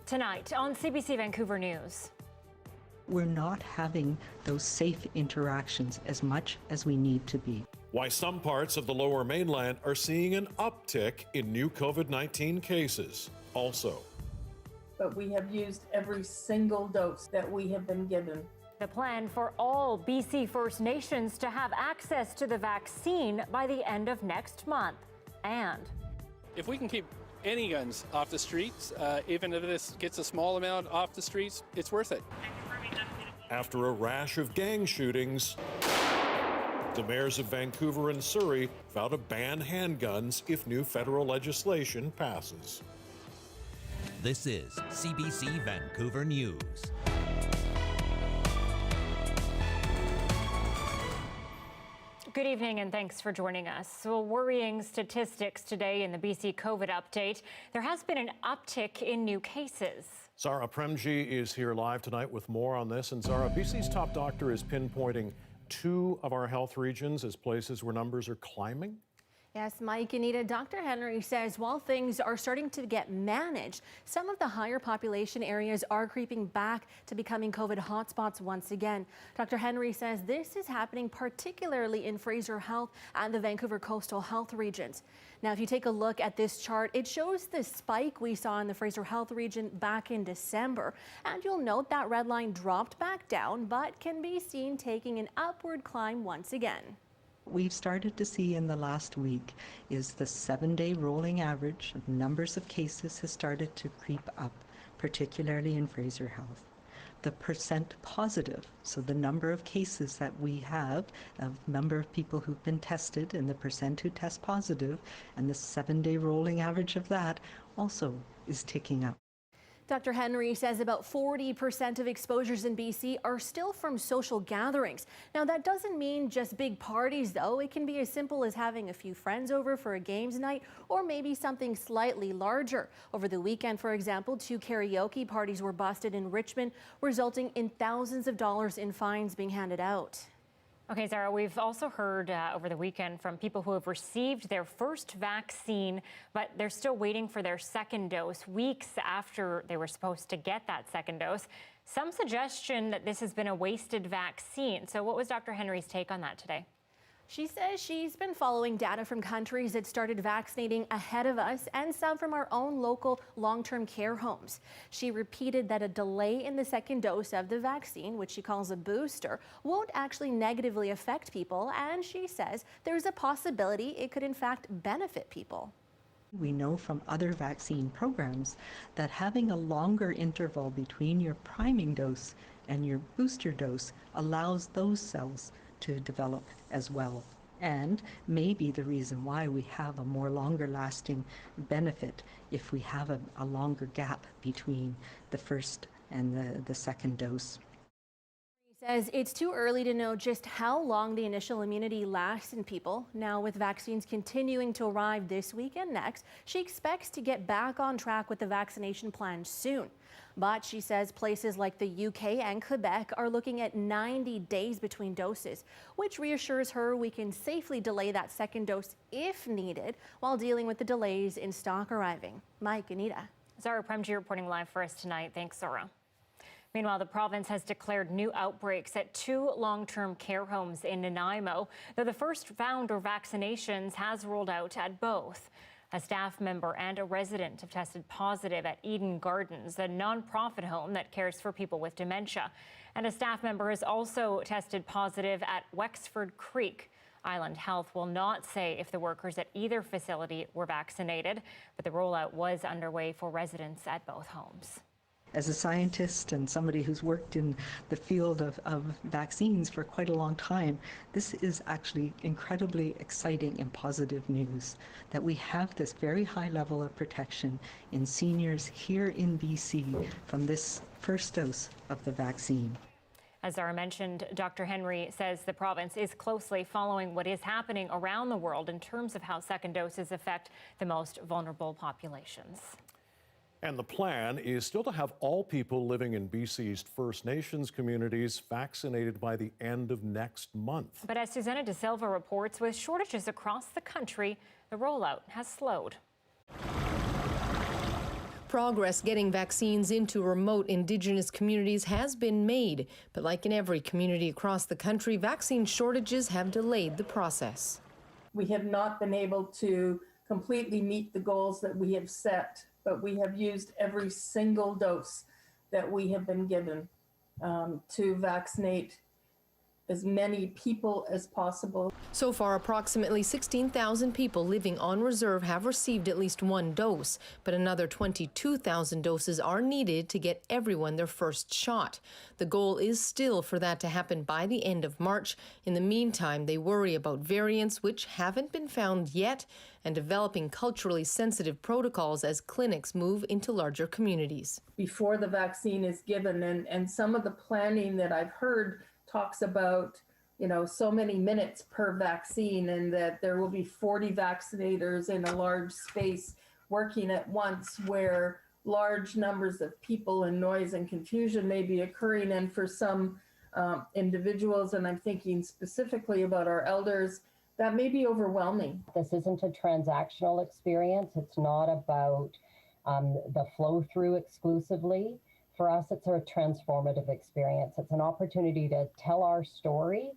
Tonight on CBC Vancouver News. We're not having those safe interactions as much as we need to be. Why some parts of the Lower Mainland are seeing an uptick in new COVID-19 cases. Also, but we have used every single dose that we have been given. The plan for all BC First Nations to have access to the vaccine by the end of next month. And if we can keep any guns off the streets, even if this gets a small amount off the streets, it's worth it. after a rash of gang shootings, the mayors of Vancouver and Surrey vow to ban handguns if new federal legislation passes. This is CBC Vancouver News. Good evening and thanks for joining us. So worrying statistics today in the BC COVID update. There has been an uptick in new cases. Zara Premji is here live tonight with more on this. And Zara, BC's top doctor is pinpointing two of our health regions as places where numbers are climbing. Yes, Mike, Anita, Dr. Henry says while things are starting to get managed, some of the higher population areas are creeping back to becoming COVID hotspots once again. Dr. Henry says this is happening particularly in Fraser Health and the Vancouver coastal health regions. Now, if you take a look at this chart, it shows the spike we saw in the Fraser Health region back in December. And you'll note that red line dropped back down, but can be seen taking an upward climb once again. We've started to see in the last week is the 7-day rolling average of numbers of cases has started to creep up, particularly in Fraser Health. The percent positive, so the number of cases that we have, of number of people who've been tested and the percent who test positive, and the 7-day rolling average of that also is ticking up. Dr. Henry says about 40% of exposures in BC are still from social gatherings. Now, that doesn't mean just big parties, though. It can be as simple as having a few friends over for a games night or maybe something slightly larger. Over the weekend, for example, 2 karaoke parties were busted in Richmond, resulting in thousands of dollars in fines being handed out. Okay, Zara, we've also heard over the weekend from people who have received their first vaccine, but they're still waiting for their second dose weeks after they were supposed to get that second dose. Some suggestion that this has been a wasted vaccine. So what was Dr. Henry's take on that today? She says she's been following data from countries that started vaccinating ahead of us and some from our own local long-term care homes. She repeated that a delay in the second dose of the vaccine, which she calls a booster, won't actually negatively affect people, and she says there's a possibility it could in fact benefit people. We know from other vaccine programs that having a longer interval between your priming dose and your booster dose allows those cells to develop as well, and may be the reason why we have a more longer lasting benefit if we have a longer gap between the first and the second dose. He says it's too early to know just how long the initial immunity lasts in people. Now, with vaccines continuing to arrive this week and next, she expects to get back on track with the vaccination plan soon. But she says places like the UK and Quebec are looking at 90 days between doses, which reassures her we can safely delay that second dose if needed while dealing with the delays in stock arriving. Mike, Anita. Zara Premji reporting live for us tonight. Thanks, Zara. Meanwhile, the province has declared new outbreaks at 2 long-term care homes in Nanaimo, though the first round of vaccinations has rolled out at both. A staff member and a resident have tested positive at Eden Gardens, a non-profit home that cares for people with dementia. And a staff member has also tested positive at Wexford Creek. Island Health will not say if the workers at either facility were vaccinated, but the rollout was underway for residents at both homes. As a scientist and somebody who's worked in the field of vaccines for quite a long time, this is actually incredibly exciting and positive news that we have this very high level of protection in seniors here in BC from this first dose of the vaccine. As Zara mentioned, Dr. Henry says the province is closely following what is happening around the world in terms of how second doses affect the most vulnerable populations. And the plan is still to have all people living in BC's First Nations communities vaccinated by the end of next month. But as Susanna De Silva reports, with shortages across the country, the rollout has slowed. Progress getting vaccines into remote Indigenous communities has been made, but like in every community across the country, vaccine shortages have delayed the process. We have not been able to completely meet the goals that we have set, but we have used every single dose that we have been given to vaccinate as many people as possible. So far, approximately 16,000 people living on reserve have received at least one dose, but another 22,000 doses are needed to get everyone their first shot. The goal is still for that to happen by the end of March. In the meantime, they worry about variants which haven't been found yet and developing culturally sensitive protocols as clinics move into larger communities. Before the vaccine is given, and some of the planning that I've heard talks about, so many minutes per vaccine, and that there will be 40 vaccinators in a large space working at once, where large numbers of people and noise and confusion may be occurring. And for some individuals, and I'm thinking specifically about our elders, that may be overwhelming. This isn't a transactional experience. It's not about the flow through exclusively. For us, it's a transformative experience. It's an opportunity to tell our story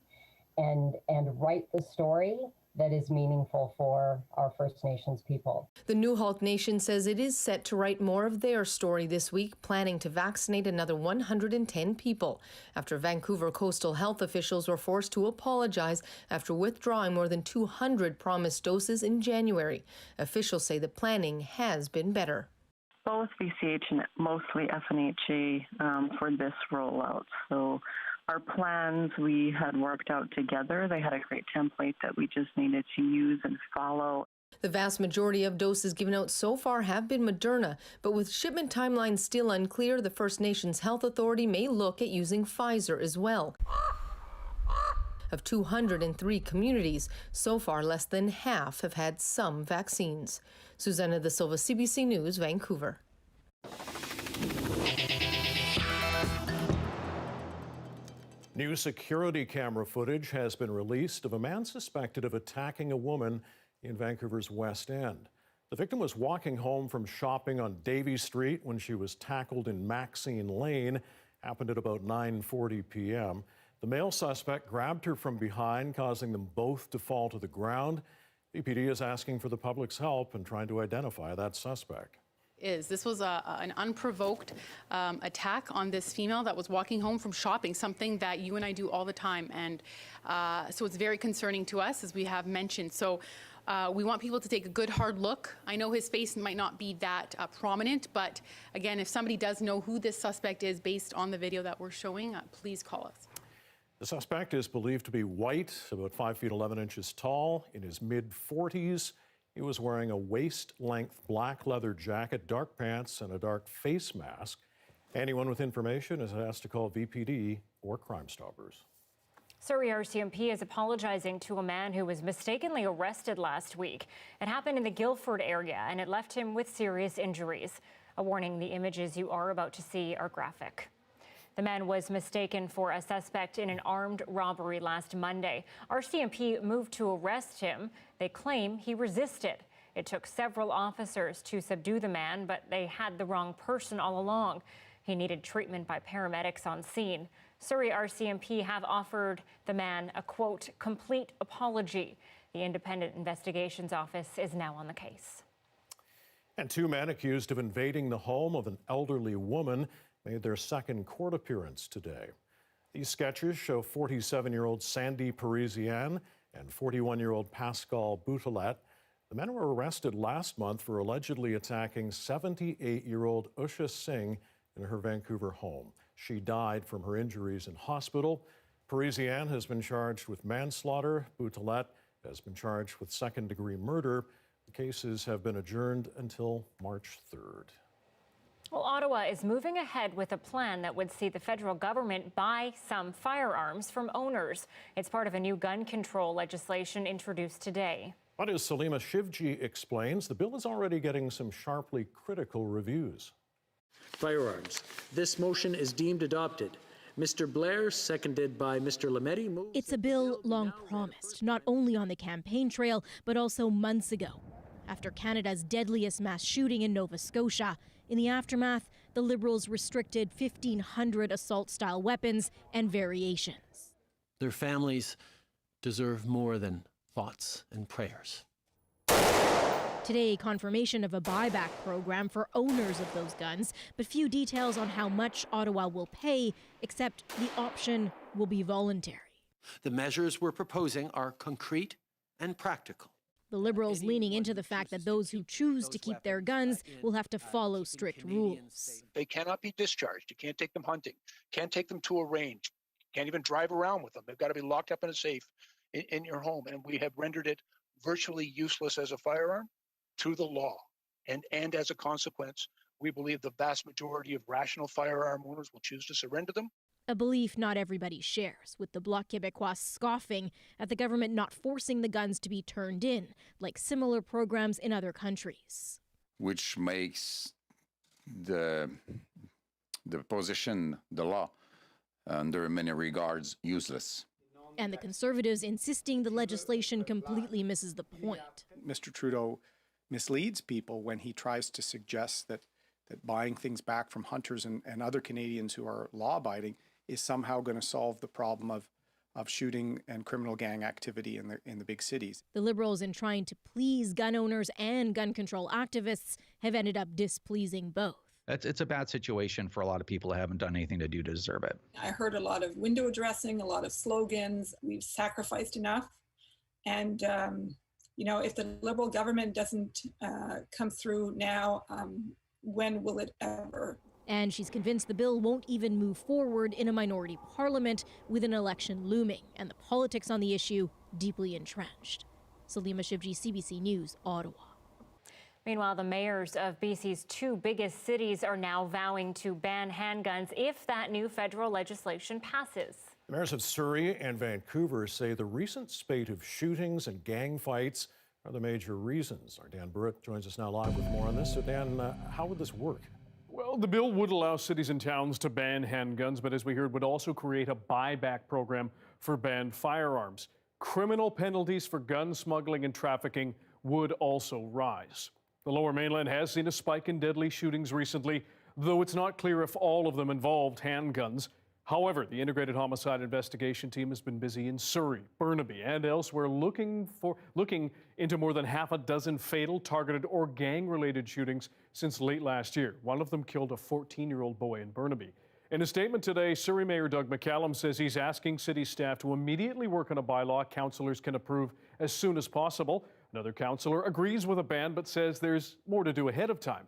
and write the story that is meaningful for our First Nations people. The Newhalk Nation says it is set to write more of their story this week, planning to vaccinate another 110 people after Vancouver coastal health officials were forced to apologize after withdrawing more than 200 promised doses in January. Officials say the planning has been better. Both VCH and mostly FNHA for this rollout. So our plans we had worked out together. They had a great template that we just needed to use and follow. The vast majority of doses given out so far have been Moderna, but with shipment timelines still unclear, the First Nations Health Authority may look at using Pfizer as well. Of 203 communities, so far less than half have had some vaccines. Susanna Da Silva, CBC News, Vancouver. New security camera footage has been released of a man suspected of attacking a woman in Vancouver's West End. The victim was walking home from shopping on Davie Street when she was tackled in Maxine Lane. Happened at about 9:40 p.m. The male suspect grabbed her from behind, causing them both to fall to the ground. VPD is asking for the public's help in trying to identify that suspect. This was an unprovoked attack on this female that was walking home from shopping, something that you and I do all the time. And so it's very concerning to us, as we have mentioned. So we want people to take a good hard look. I know his face might not be that prominent, but again, if somebody does know who this suspect is based on the video that we're showing, please call us. The suspect is believed to be white, about 5 feet 11 inches tall, in his mid-40s. He was wearing a waist-length black leather jacket, dark pants, and a dark face mask. Anyone with information is asked to call VPD or Crime Stoppers. Surrey RCMP is apologizing to a man who was mistakenly arrested last week. It happened in the Guildford area, and it left him with serious injuries. A warning, the images you are about to see are graphic. The man was mistaken for a suspect in an armed robbery last Monday. RCMP moved to arrest him. They claim he resisted. It took several officers to subdue the man, but they had the wrong person all along. He needed treatment by paramedics on scene. Surrey RCMP have offered the man a, quote, complete apology. The Independent Investigations Office is now on the case. And two men accused of invading the home of an elderly woman made their second court appearance today. These sketches show 47-year-old Sandy Parisienne and 41-year-old Pascal Boutelet. The men were arrested last month for allegedly attacking 78-year-old Usha Singh in her Vancouver home. She died from her injuries in hospital. Parisienne has been charged with manslaughter. Boutelet has been charged with second-degree murder. The cases have been adjourned until March 3rd. Well, Ottawa is moving ahead with a plan that would see the federal government buy some firearms from owners. It's part of a new gun control legislation introduced today. But as Salima Shivji explains, the bill is already getting some sharply critical reviews. Firearms. This motion is deemed adopted. Mr. Blair, seconded by Mr. Lametti, moves. It's a bill long promised, not only on the campaign trail, but also months ago. After Canada's deadliest mass shooting in Nova Scotia, In the aftermath, the Liberals restricted 1,500 assault-style weapons and variations. Their families deserve more than thoughts and prayers. Today, confirmation of a buyback program for owners of those guns, but few details on how much Ottawa will pay, except the option will be voluntary. The measures we're proposing are concrete and practical. The Liberals leaning into the fact that those who choose to keep their guns will have to follow strict rules. They cannot be discharged. You can't take them hunting. Can't take them to a range. Can't even drive around with them. They've got to be locked up in a safe in your home. And we have rendered it virtually useless as a firearm through the law. And as a consequence, we believe the vast majority of rational firearm owners will choose to surrender them. A belief not everybody shares, with the Bloc Québécois scoffing at the government not forcing the guns to be turned in, like similar programs in other countries. Which makes the position, the law, under many regards, useless. And the Conservatives insisting the legislation completely misses the point. Mr. Trudeau misleads people when he tries to suggest that buying things back from hunters and other Canadians who are law-abiding is somehow going to solve the problem of shooting and criminal gang activity in the big cities. The Liberals, in trying to please gun owners and gun control activists, have ended up displeasing both. It's a bad situation for a lot of people who haven't done anything to deserve it. I heard a lot of window dressing, a lot of slogans. We've sacrificed enough. And, if the Liberal government doesn't come through now, when will it ever? And she's convinced the bill won't even move forward in a minority parliament with an election looming and the politics on the issue deeply entrenched. Salima Shivji, CBC News, Ottawa. Meanwhile, the mayors of BC's two biggest cities are now vowing to ban handguns if that new federal legislation passes. The mayors of Surrey and Vancouver say the recent spate of shootings and gang fights are the major reasons. Our Dan Burrett joins us now live with more on this. So Dan, how would this work? Well, the bill would allow cities and towns to ban handguns, but as we heard, would also create a buyback program for banned firearms. Criminal penalties for gun smuggling and trafficking would also rise. The Lower Mainland has seen a spike in deadly shootings recently, though it's not clear if all of them involved handguns. However, the Integrated Homicide Investigation Team has been busy in Surrey, Burnaby, and elsewhere looking into more than half a dozen fatal, targeted, or gang-related shootings since late last year. One of them killed a 14-year-old boy in Burnaby. In a statement today, Surrey Mayor Doug McCallum says he's asking city staff to immediately work on a bylaw councillors can approve as soon as possible. Another councillor agrees with a ban, but says there's more to do ahead of time.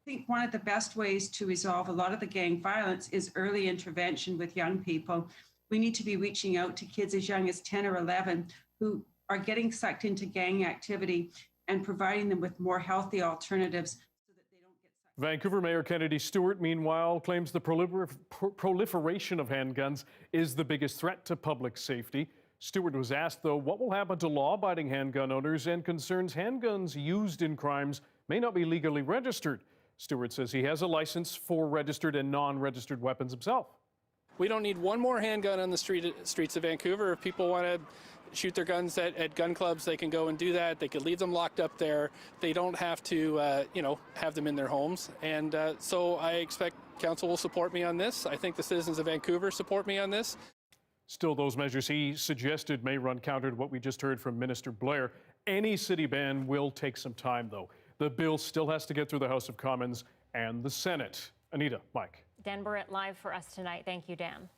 I think one of the best ways to resolve a lot of the gang violence is early intervention with young people. We need to be reaching out to kids as young as 10 or 11 who are getting sucked into gang activity and providing them with more healthy alternatives so that they don't get sucked. Vancouver Mayor Kennedy Stewart, meanwhile, claims the proliferation of handguns is the biggest threat to public safety. Stewart was asked, though, what will happen to law-abiding handgun owners and concerns handguns used in crimes may not be legally registered. Stewart says he has a license for registered and non-registered weapons himself. We don't need one more handgun on the streets of Vancouver. If people want to shoot their guns at gun clubs, they can go and do that. They could leave them locked up there. They don't have to, have them in their homes. And so I expect council will support me on this. I think the citizens of Vancouver support me on this. Still, those measures he suggested may run counter to what we just heard from Minister Blair. Any city ban will take some time, though. The bill still has to get through the House of Commons and the Senate. Anita, Mike. Dan Burrett live for us tonight. Thank you, Dan.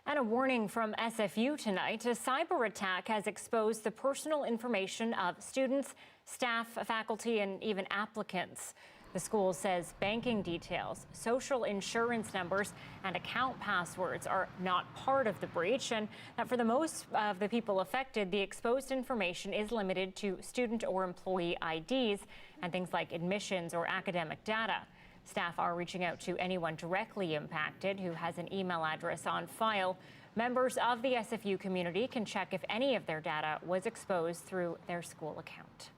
And a warning from SFU tonight. A cyber attack has exposed the personal information of students, staff, faculty, and even applicants. The school says banking details, social insurance numbers, and account passwords are not part of the breach, and that for the most of the people affected, the exposed information is limited to student or employee IDs and things like admissions or academic data. Staff are reaching out to anyone directly impacted who has an email address on file. Members of the SFU community can check if any of their data was exposed through their school account.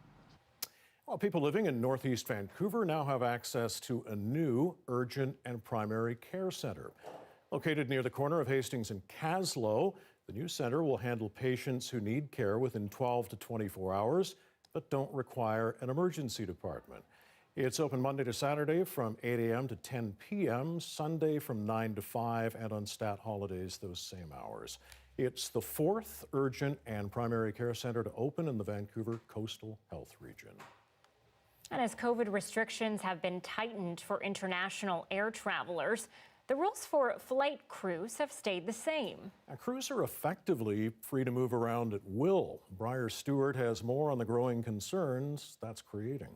Well, people living in Northeast Vancouver now have access to a new urgent and primary care center. Located near the corner of Hastings and Caslow, the new center will handle patients who need care within 12 to 24 hours, but don't require an emergency department. It's open Monday to Saturday from 8 a.m. to 10 p.m., Sunday from 9 to 5, and on stat holidays, those same hours. It's the 4th urgent and primary care center to open in the Vancouver Coastal Health Region. And as COVID restrictions have been tightened for international air travelers, the rules for flight crews have stayed the same. Now, crews are effectively free to move around at will. Briar Stewart has more on the growing concerns that's creating.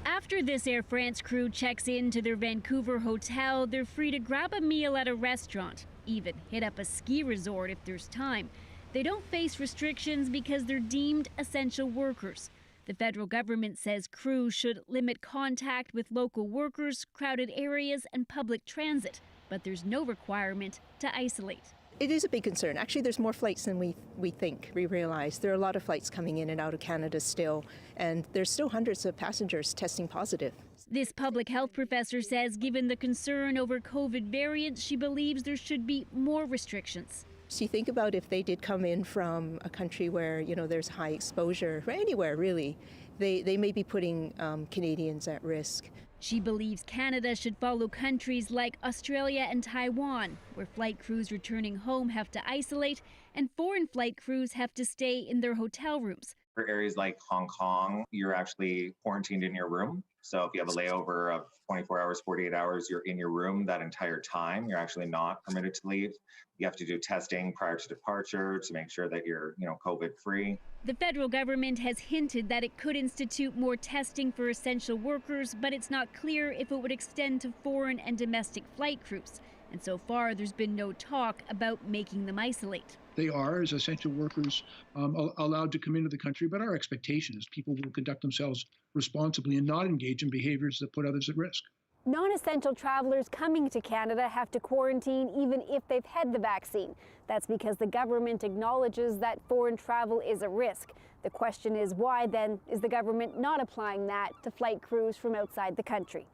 After this Air France crew checks into their Vancouver hotel, they're free to grab a meal at a restaurant, even hit up a ski resort if there's time. They don't face restrictions because they're deemed essential workers. The federal government says crews should limit contact with local workers, crowded areas, and public transit, but there's no requirement to isolate. It is a big concern. Actually, there's more flights than we think, we realize. There are a lot of flights coming in and out of Canada still, and there's still hundreds of passengers testing positive. This public health professor says given the concern over COVID variants, she believes there should be more restrictions. So you think about if they did come in from a country where, there's high exposure, or anywhere really, they may be putting Canadians at risk. She believes Canada should follow countries like Australia and Taiwan, where flight crews returning home have to isolate and foreign flight crews have to stay in their hotel rooms. For areas like Hong Kong, you're actually quarantined in your room. So if you have a layover of 24 hours, 48 hours, you're in your room that entire time. You're actually not permitted to leave. You have to do testing prior to departure to make sure that you're, COVID-free. The federal government has hinted that it could institute more testing for essential workers, but it's not clear if it would extend to foreign and domestic flight crews. And so far, there's been no talk about making them isolate. They are, as essential workers, allowed to come into the country, but our expectation is people will conduct themselves responsibly and not engage in behaviors that put others at risk. Non-essential travelers coming to Canada have to quarantine even if they've had the vaccine. That's because the government acknowledges that foreign travel is a risk. The question is why then is the government not applying that to flight crews from outside the country?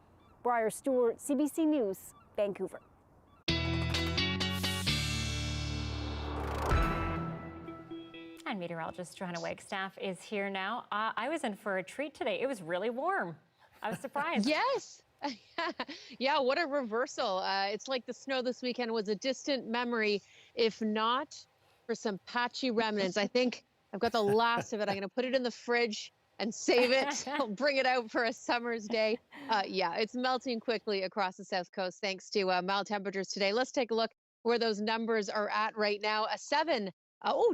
Briar Stewart, CBC News, Vancouver. And meteorologist Johanna Wagstaffe is here now. I was in for a treat today. It was really warm. I was surprised. Yes. Yeah, what a reversal. It's like the snow this weekend was a distant memory, if not for some patchy remnants. I think I've got the last of it. I'm going to put it in the fridge and save it. I'll bring it out for a summer's day. Yeah, it's melting quickly across the South Coast thanks to mild temperatures today. Let's take a look where those numbers are at right now. A 7.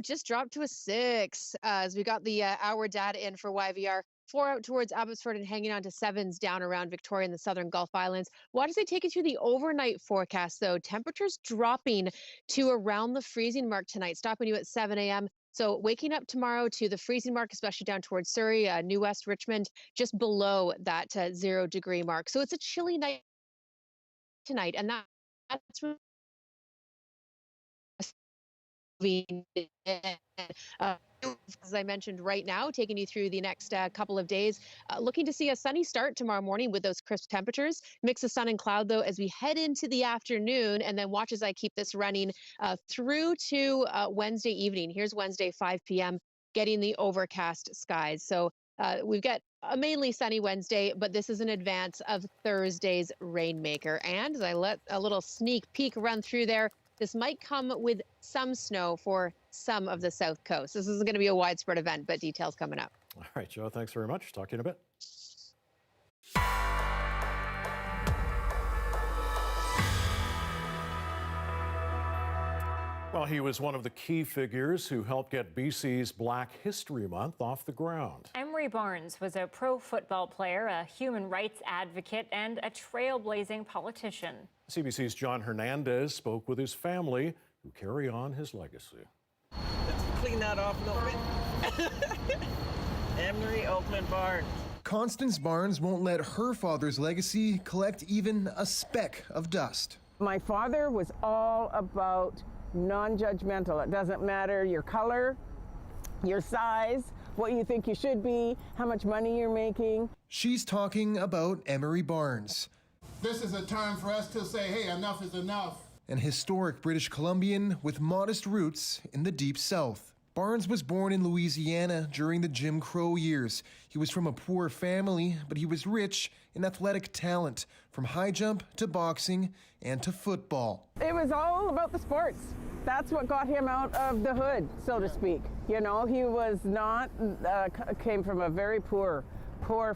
Just dropped to a 6 as we got the hour data in for YVR. 4 out towards Abbotsford and hanging on to 7s down around Victoria and the southern Gulf Islands. Why does it take you through the overnight forecast, though? Temperatures dropping to around the freezing mark tonight, stopping you at 7 a.m. So waking up tomorrow to the freezing mark, especially down towards Surrey, New West, Richmond, just below that 0 degree mark. So it's a chilly night tonight, and that's as I mentioned right now, taking you through the next couple of days, looking to see a sunny start tomorrow morning with those crisp temperatures. Mix of sun and cloud, though, as we head into the afternoon, and then watch as I keep this running through to Wednesday evening. Here's Wednesday, 5 p.m., getting the overcast skies. So we've got a mainly sunny Wednesday, but this is in advance of Thursday's rainmaker. And as I let a little sneak peek run through there, this might come with some snow for some of the South Coast. This isn't going to be a widespread event, but details coming up. All right, Joe, thanks very much. Talk to you in a bit. Well, he was one of the key figures who helped get BC's Black History Month off the ground. Emery Barnes was a pro football player, a human rights advocate, and a trailblazing politician. CBC's John Hernandez spoke with his family, who carry on his legacy. Let's clean that off a little bit. Emery Oakland Barnes. Constance Barnes won't let her father's legacy collect even a speck of dust. My father was all about non-judgmental. It doesn't matter your color, your size, what you think you should be, how much money you're making. She's talking about Emery Barnes. This is a time for us to say, hey, enough is enough. An historic British Columbian with modest roots in the Deep South. Barnes was born in Louisiana during the Jim Crow years. He was from a poor family, but he was rich in athletic talent, from high jump to boxing and to football. It was all about the sports. That's what got him out of the hood, so to speak. You know, he was not, came from a very poor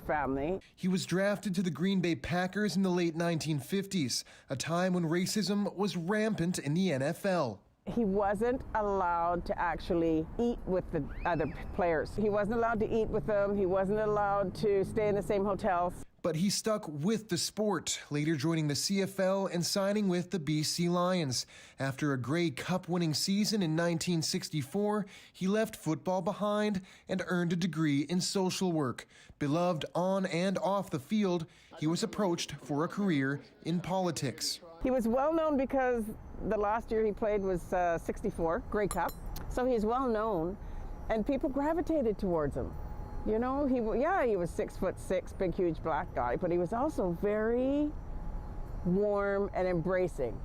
family. He was drafted to the Green Bay Packers in the late 1950s, a time when racism was rampant in the NFL. He wasn't allowed to actually eat with the other players. He wasn't allowed to eat with them. He wasn't allowed to stay in the same hotels. But he stuck with the sport, later joining the CFL and signing with the BC Lions. After a Grey Cup-winning season in 1964, he left football behind and earned a degree in social work. Beloved on and off the field, he was approached for a career in politics. He was well known because the last year he played was 64, Grey Cup. So he's well known, and people gravitated towards him. You know, he was 6'6", big, huge black guy, but he was also very warm and embracing.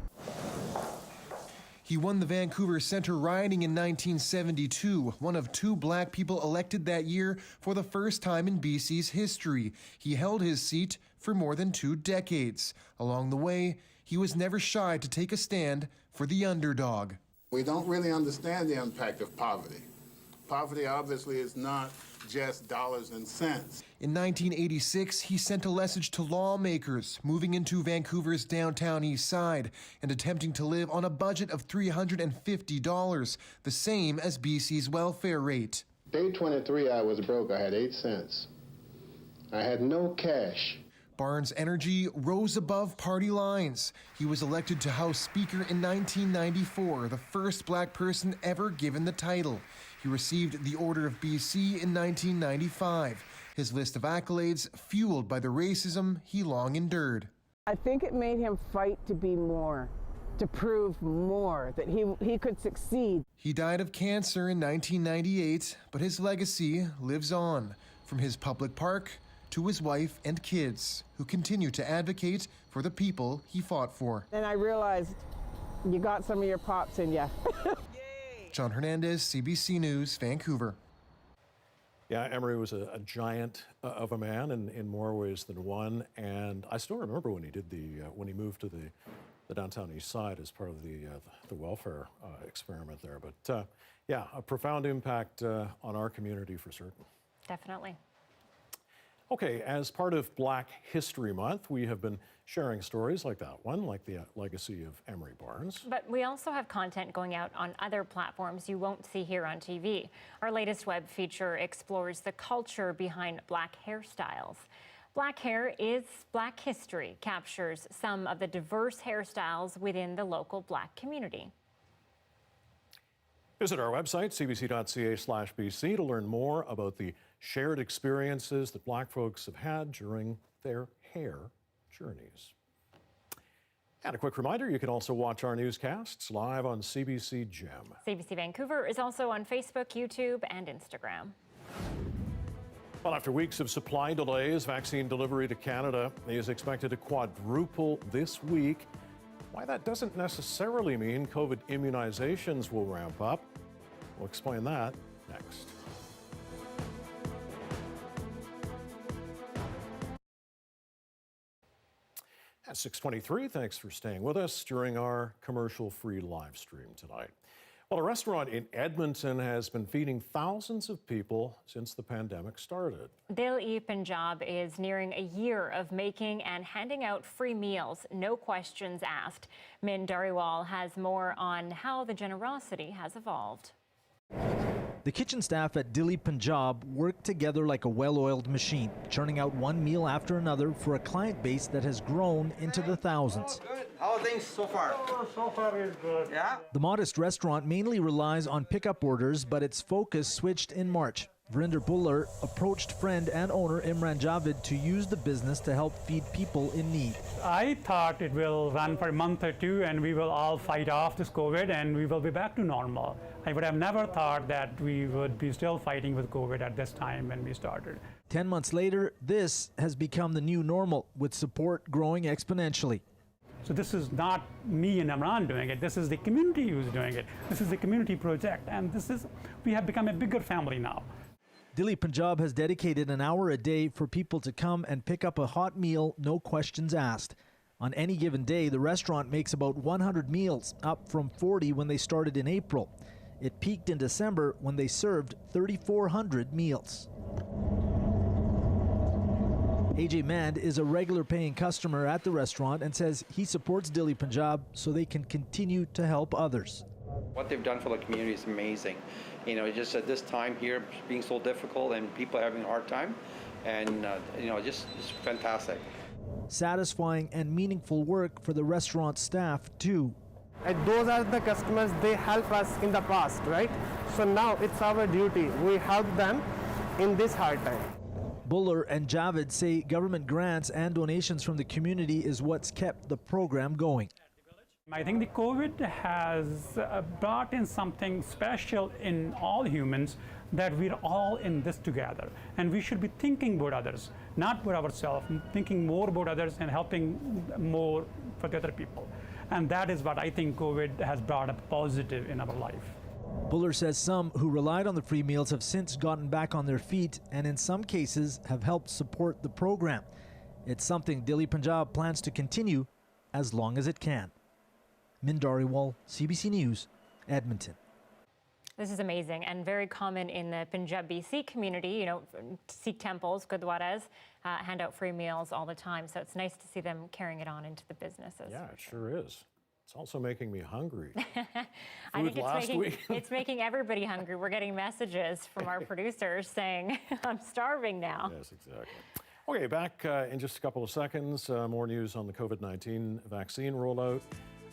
He won the Vancouver Centre riding in 1972, one of 2 black people elected that year for the first time in BC's history. He held his seat for more than 2 decades. Along the way, he was never shy to take a stand for the underdog. We don't really understand the impact of poverty. Poverty obviously is not just dollars and cents. In 1986, he sent a message to lawmakers moving into Vancouver's downtown east side and attempting to live on a budget of $350, the same as BC's welfare rate. Day 23, I was broke. I had 8 cents. I had no cash. Barnes' energy rose above party lines. He was elected to House Speaker in 1994, the first black person ever given the title. He received the Order of BC in 1995. His list of accolades fueled by the racism he long endured. I think it made him fight to be more, to prove more, that he could succeed. He died of cancer in 1998, but his legacy lives on, from his public park to his wife and kids, who continue to advocate for the people he fought for. And I realized you got some of your pops in you. John Hernandez, CBC News, Vancouver. Yeah, Emery was a giant of a man in more ways than one, and I still remember when he did when he moved to the downtown east side as part of the welfare experiment there. But yeah, a profound impact on our community for certain. Definitely. Okay, as part of Black History Month, we have been sharing stories like that one, like the legacy of Emery Barnes. But we also have content going out on other platforms you won't see here on TV. Our latest web feature explores the culture behind black hairstyles. Black Hair is Black History captures some of the diverse hairstyles within the local black community. Visit our website, cbc.ca/BC, to learn more about the shared experiences that black folks have had during their hair journeys. And a quick reminder, you can also watch our newscasts live on CBC Gem. CBC Vancouver is also on Facebook, YouTube, and Instagram. Well, after weeks of supply delays, vaccine delivery to Canada is expected to quadruple this week. Why that doesn't necessarily mean COVID immunizations will ramp up. We'll explain that next. At 6:23, thanks for staying with us during our commercial-free live stream tonight. Well, a restaurant in Edmonton has been feeding thousands of people since the pandemic started. Dil-e Punjab is nearing a year of making and handing out free meals, no questions asked. Min Dariwal has more on how the generosity has evolved. The kitchen staff at Dil-e Punjab work together like a well-oiled machine, churning out one meal after another for a client base that has grown into the thousands. Good. How are things so far? Oh, so far is good. Yeah. The modest restaurant mainly relies on pickup orders, but its focus switched in March. Verinder Buller approached friend and owner Imran Javed to use the business to help feed people in need. I thought it will run for a month or two and we will all fight off this COVID and we will be back to normal. I would have never thought that we would be still fighting with COVID at this time when we started. 10 months later, this has become the new normal, with support growing exponentially. So this is not me and Imran doing it. This is the community who's doing it. This is the community project. And we have become a bigger family now. Delhi Punjab has dedicated an hour a day for people to come and pick up a hot meal, no questions asked. On any given day, the restaurant makes about 100 meals, up from 40 when they started in April. It peaked in December when they served 3,400 meals. AJ Mand is a regular paying customer at the restaurant and says he supports Delhi Punjab so they can continue to help others. What they've done for the community is amazing. You know, just at this time here being so difficult and people having a hard time, and just fantastic. Satisfying and meaningful work for the restaurant staff too. And those are the customers, they help us in the past, right? So now it's our duty. We help them in this hard time. Buller and Javed say government grants and donations from the community is what's kept the program going. I think the COVID has brought in something special in all humans, that we're all in this together. And we should be thinking about others, not about ourselves, thinking more about others and helping more for the other people. And that is what I think COVID has brought a positive in our life. Buller says some who relied on the free meals have since gotten back on their feet and in some cases have helped support the program. It's something Delhi Punjab plans to continue as long as it can. Mindariwal, CBC News, Edmonton. This is amazing and very common in the Punjabi Sikh community. You know, Sikh temples, gurdwaras, hand out free meals all the time. So it's nice to see them carrying it on into the businesses. Yeah, it sure is. It's also making me hungry. I think it's making everybody hungry. We're getting messages from our producers saying, I'm starving now. Yes, exactly. Okay, back in just a couple of seconds. More news on the COVID-19 vaccine rollout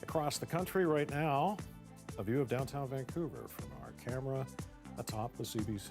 across the country right now. A view of downtown Vancouver from our camera atop the CBC.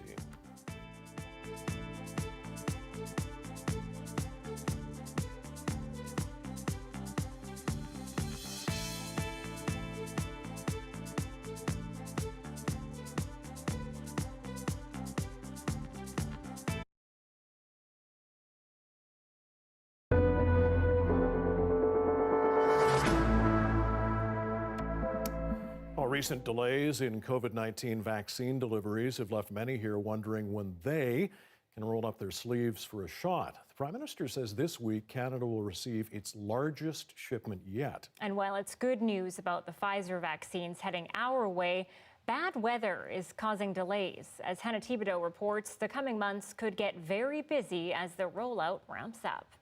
Recent delays in COVID-19 vaccine deliveries have left many here wondering when they can roll up their sleeves for a shot. The Prime Minister says this week Canada will receive its largest shipment yet. And while it's good news about the Pfizer vaccines heading our way, bad weather is causing delays. As Hannah Thibodeau reports, the coming months could get very busy as the rollout ramps up.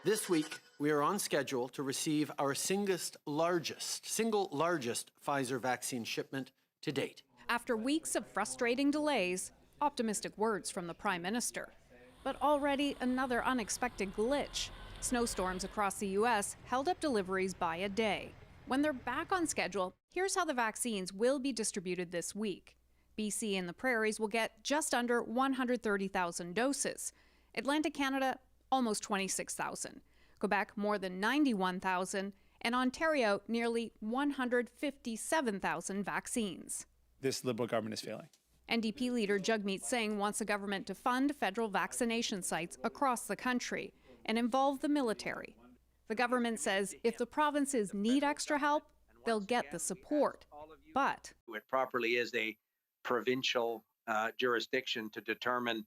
This week, we are on schedule to receive our single largest Pfizer vaccine shipment to date. After weeks of frustrating delays, optimistic words from the Prime Minister. But already another unexpected glitch. Snowstorms across the U.S. held up deliveries by a day. When they're back on schedule, here's how the vaccines will be distributed this week. BC and the Prairies will get just under 130,000 doses. Atlantic Canada, almost 26,000. Quebec, more than 91,000, and Ontario, nearly 157,000 vaccines. This Liberal government is failing. NDP leader Jagmeet Singh wants the government to fund federal vaccination sites across the country and involve the military. The government says if the provinces need extra help, they'll get the support. But it properly is a provincial jurisdiction to determine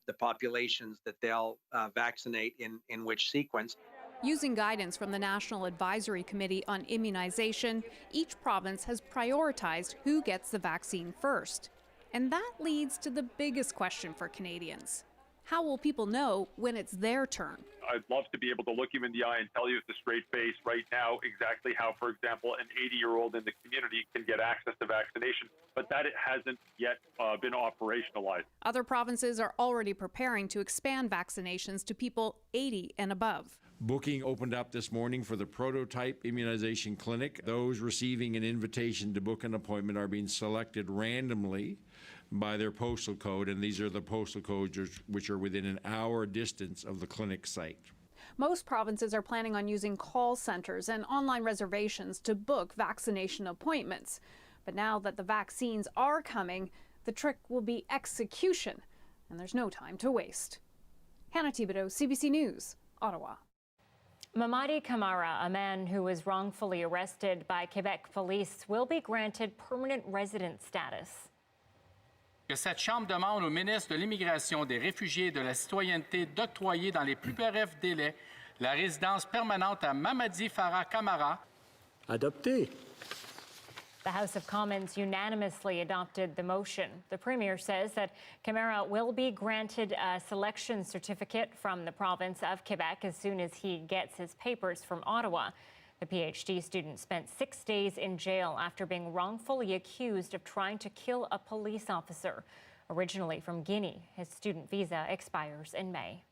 the populations that they'll vaccinate in which sequence. Using guidance from the National Advisory Committee on Immunization, each province has prioritized who gets the vaccine first. And that leads to the biggest question for Canadians. How will people know when it's their turn? I'd love to be able to look him in the eye and tell you with a straight face right now exactly how, for example, an 80-year-old in the community can get access to vaccination, but that it hasn't yet been operationalized. Other provinces are already preparing to expand vaccinations to people 80 and above. Booking opened up this morning for the prototype immunization clinic. Those receiving an invitation to book an appointment are being selected randomly by their postal code, and these are the postal codes which are within an hour distance of the clinic site. Most provinces are planning on using call centers and online reservations to book vaccination appointments. But now that the vaccines are coming, the trick will be execution, and there's no time to waste. Hannah Thibodeau, CBC News, Ottawa. Mamadi Camara, a man who was wrongfully arrested by Quebec police, will be granted permanent resident status. Que cette Chambre demande au ministre de l'Immigration, des Réfugiés et de la Citoyenneté d'octroyer dans les plus brefs délais la résidence permanente à Mamadi Farah Camara. Adopté. The House of Commons unanimously adopted the motion. The Premier says that Camara will be granted a selection certificate from the province of Quebec as soon as he gets his papers from Ottawa. The PhD student spent 6 days in jail after being wrongfully accused of trying to kill a police officer. Originally from Guinea, his student visa expires in May.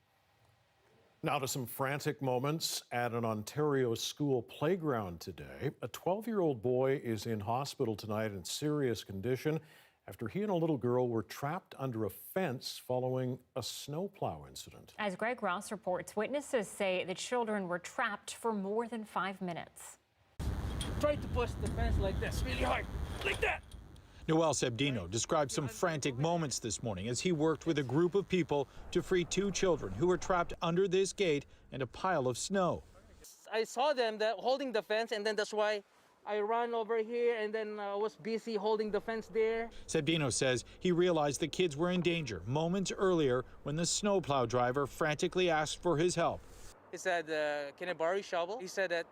Now to some frantic moments at an Ontario school playground today. A 12-year-old boy is in hospital tonight in serious condition after he and a little girl were trapped under a fence following a snowplow incident. As Greg Ross reports, witnesses say the children were trapped for more than 5 minutes. Try to push the fence like this, really hard, like that. Noel Sebdino described some frantic moments this morning as he worked with a group of people to free 2 children who were trapped under this gate and a pile of snow. I saw them holding the fence, and then that's why I ran over here, and then I was busy holding the fence there. Sebdino says he realized the kids were in danger moments earlier when the snowplow driver frantically asked for his help. He said, can I borrow your shovel? He said that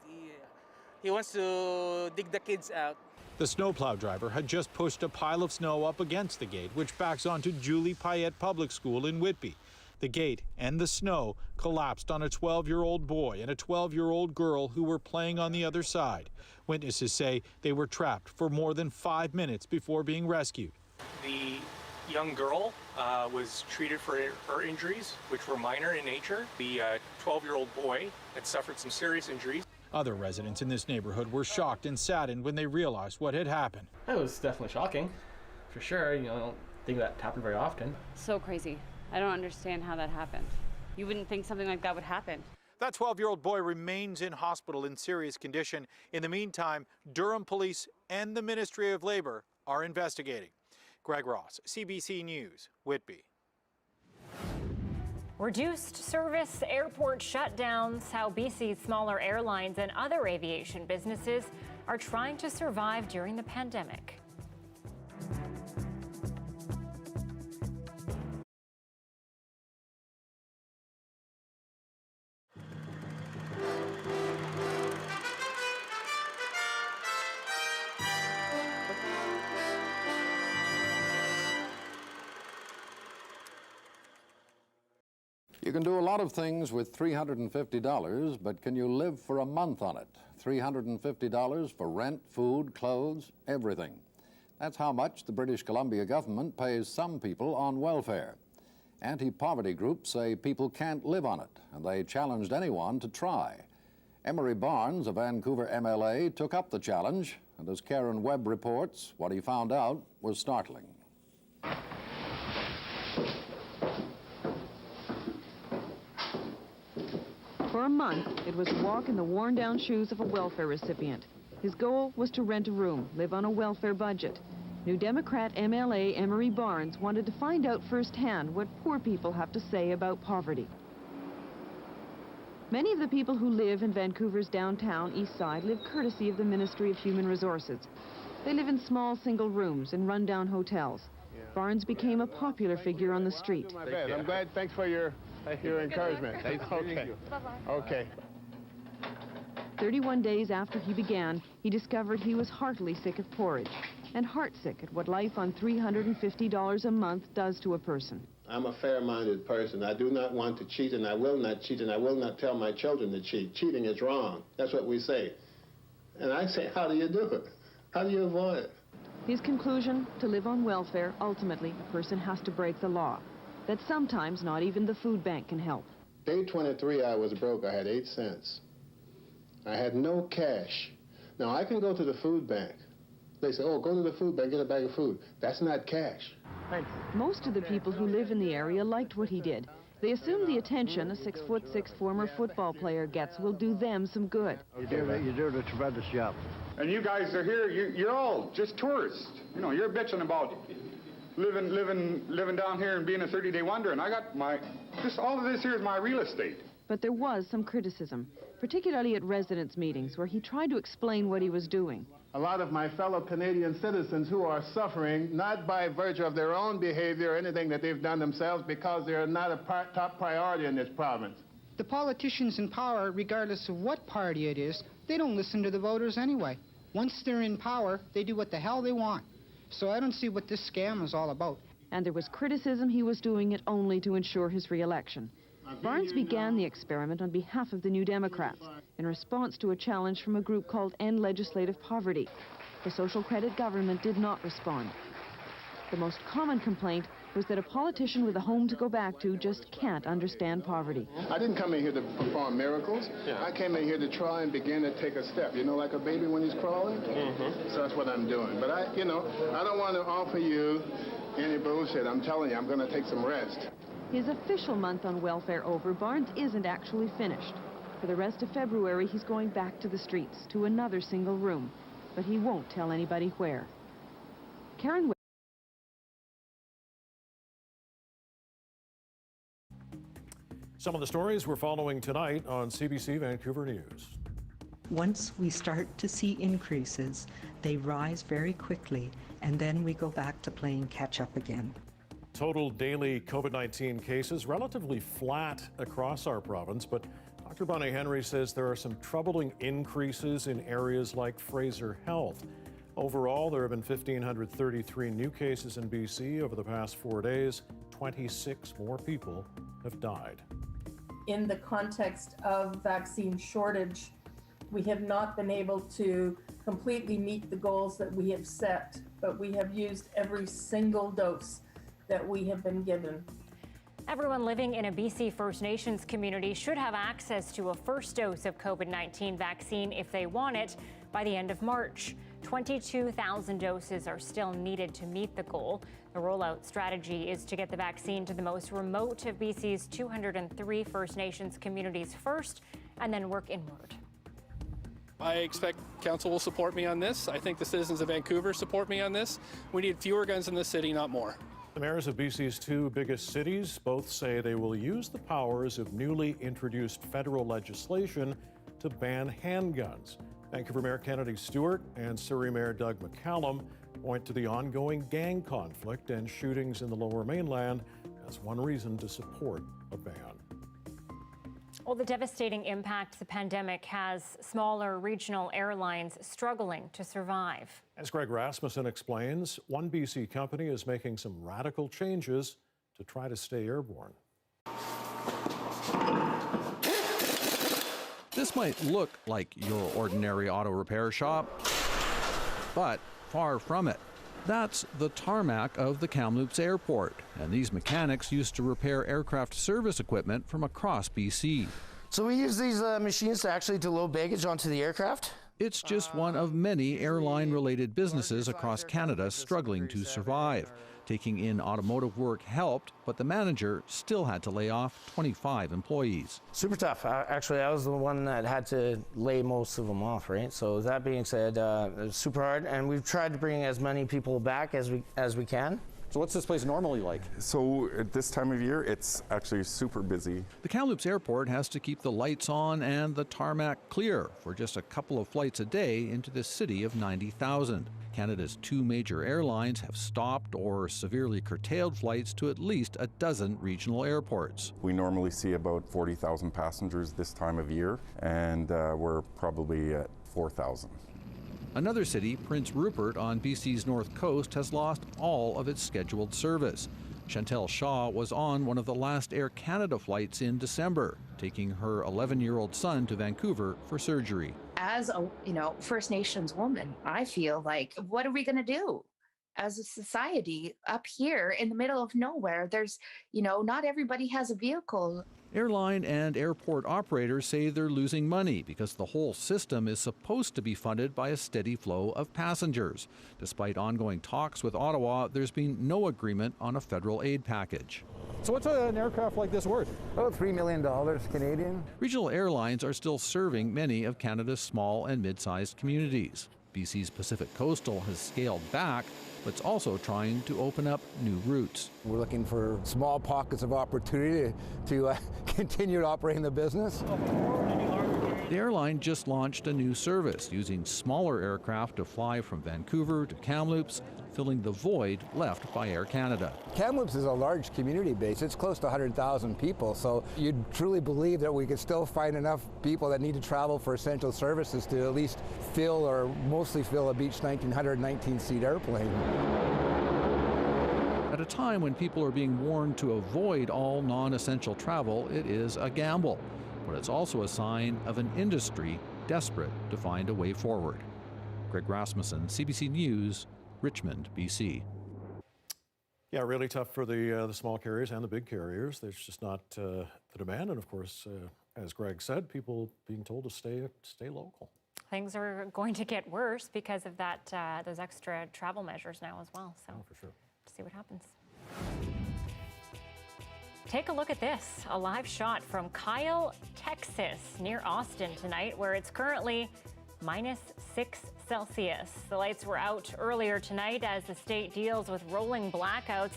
he wants to dig the kids out. The snowplow driver had just pushed a pile of snow up against the gate, which backs onto Julie Payette Public School in Whitby. The gate and the snow collapsed on a 12-year-old boy and a 12-year-old girl who were playing on the other side. Witnesses say they were trapped for more than 5 minutes before being rescued. The young girl was treated for her injuries, which were minor in nature. The 12-year-old boy had suffered some serious injuries. Other residents in this neighborhood were shocked and saddened when they realized what had happened. It was definitely shocking, for sure. I don't think that happened very often. So crazy. I don't understand how that happened. You wouldn't think something like that would happen. That 12-year-old boy remains in hospital in serious condition. In the meantime, Durham Police and the Ministry of Labor are investigating. Greg Ross, CBC News, Whitby. Reduced service, airport shutdowns, how BC's smaller airlines and other aviation businesses are trying to survive during the pandemic. You can do a lot of things with $350, but can you live for a month on it? $350 for rent, food, clothes, everything. That's how much the British Columbia government pays some people on welfare. Anti-poverty groups say people can't live on it, and they challenged anyone to try. Emery Barnes, a Vancouver MLA, took up the challenge, and as Karen Webb reports, what he found out was startling. For a month, it was to walk in the worn-down shoes of a welfare recipient. His goal was to rent a room, live on a welfare budget. New Democrat MLA Emery Barnes wanted to find out firsthand what poor people have to say about poverty. Many of the people who live in Vancouver's downtown east side live courtesy of the Ministry of Human Resources. They live in small single rooms in rundown hotels. Barnes became a popular figure on the street. I'm glad. Thanks for your encouragement. Okay. Okay. 31 days after he began, he discovered he was heartily sick of porridge and heartsick at what life on $350 a month does to a person. I'm a fair-minded person. I do not want to cheat, and I will not cheat, and I will not tell my children to cheat. Cheating is wrong. That's what we say. And I say, how do you do it? How do you avoid it? His conclusion, to live on welfare, ultimately, a person has to break the law. That sometimes not even the food bank can help. Day 23, I was broke. I had 8 cents. I had no cash. Now, I can go to the food bank. They say, oh, go to the food bank, get a bag of food. That's not cash. Thanks. Most of the people who live in the area liked what he did. They assume the attention a 6'6" former football player gets will do them some good. You do a tremendous job. And you guys are here, you're all just tourists. You know, you're bitching about living down here and being a 30-day wonder, and I got all of this here is my real estate. But there was some criticism. particularly at residents' meetings where he tried to explain what he was doing. A lot of my fellow Canadian citizens who are suffering, not by virtue of their own behavior or anything that they've done themselves, because they're not a top priority in this province. The politicians in power, regardless of what party it is, they don't listen to the voters anyway. Once they're in power, they do what the hell they want. So I don't see what this scam is all about. And there was criticism he was doing it only to ensure his re-election. Barnes began the experiment on behalf of the New Democrats in response to a challenge from a group called End Legislative Poverty. The social credit government did not respond. The most common complaint was that a politician with a home to go back to just can't understand poverty. I didn't come in here to perform miracles. I came in here to try and begin to take a step. You know, like a baby when he's crawling? So that's what I'm doing. But I don't want to offer you any bullshit. I'm telling you, I'm going to take some rest. His official month on welfare over, Barnes isn't actually finished. For the rest of February, he's going back to the streets, to another single room. But he won't tell anybody where. Karen. Some of the stories we're following tonight on CBC Vancouver News. Once we start to see increases, they rise very quickly, and then we go back to playing catch up again. Total daily COVID-19 cases relatively flat across our province, but Dr. Bonnie Henry says there are some troubling increases in areas like Fraser Health. Overall, there have been 1,533 new cases in BC over the past 4 days. 26 more people have died. In the context of vaccine shortage, we have not been able to completely meet the goals that we have set, but we have used every single dose that we have been given. Everyone living in a BC First Nations community should have access to a first dose of COVID-19 vaccine if they want it by the end of March. 22,000 doses are still needed to meet the goal. The rollout strategy is to get the vaccine to the most remote of BC's 203 First Nations communities first, and then work inward. I expect council will support me on this. I think the citizens of Vancouver support me on this. We need fewer guns in the city, not more. The mayors of BC's two biggest cities both say they will use the powers of newly introduced federal legislation to ban handguns. Vancouver Mayor Kennedy Stewart and Surrey Mayor Doug McCallum point to the ongoing gang conflict and shootings in the Lower Mainland as one reason to support a ban. Well, the devastating impact the pandemic has smaller regional airlines struggling to survive. As Greg Rasmussen explains, one BC company is making some radical changes to try to stay airborne. This might look like your ordinary auto repair shop, but far from it. That's the tarmac of the Kamloops Airport, and these mechanics used to repair aircraft service equipment from across BC. So we use these machines to actually load baggage onto the aircraft? It's just one of many airline-related businesses across Canada struggling to survive. Taking in automotive work helped, but the manager still had to lay off 25 employees. Super tough. Actually, I was the one that had to lay most of them off, right? So that being said, it was super hard, and we've tried to bring as many people back as we can. So what's this place normally like? So at this time of year, it's actually super busy. The Kamloops Airport has to keep the lights on and the tarmac clear for just a couple of flights a day into the city of 90,000. Canada's two major airlines have stopped or severely curtailed flights to at least a dozen regional airports. We normally see about 40,000 passengers this time of year, and we're probably at 4,000. Another city, Prince Rupert on BC's north coast, has lost all of its scheduled service. Chantel Shaw was on one of the last Air Canada flights in December, taking her 11-year-old son to Vancouver for surgery. As a First Nations woman, I feel like, what are we going to do as a society up here in the middle of nowhere? There's, not everybody has a vehicle. Airline and airport operators say they're losing money because the whole system is supposed to be funded by a steady flow of passengers. Despite ongoing talks with Ottawa, there's been no agreement on a federal aid package. So what's an aircraft like this worth? About $3 million Canadian. Regional airlines are still serving many of Canada's small and mid-sized communities. BC's Pacific Coastal has scaled back, but it's also trying to open up new routes. We're looking for small pockets of opportunity to continue operating the business. The airline just launched a new service using smaller aircraft to fly from Vancouver to Kamloops, filling the void left by Air Canada. Kamloops is a large community base. It's close to 100,000 people, so you'd truly believe that we could still find enough people that need to travel for essential services to at least fill or mostly fill a Beech 1900 19-seat airplane. At a time when people are being warned to avoid all non-essential travel, it is a gamble. But it's also a sign of an industry desperate to find a way forward. Greg Rasmussen, CBC News, Richmond, BC. Yeah, really tough for the small carriers and the big carriers. There's just not the demand, and of course, as Greg said, people being told to stay local. Things are going to get worse because of that those extra travel measures now as well. So, for sure. See what happens. Take a look at this, a live shot from Kyle, Texas, near Austin tonight, where it's currently -6 Celsius. The lights were out earlier tonight as the state deals with rolling blackouts,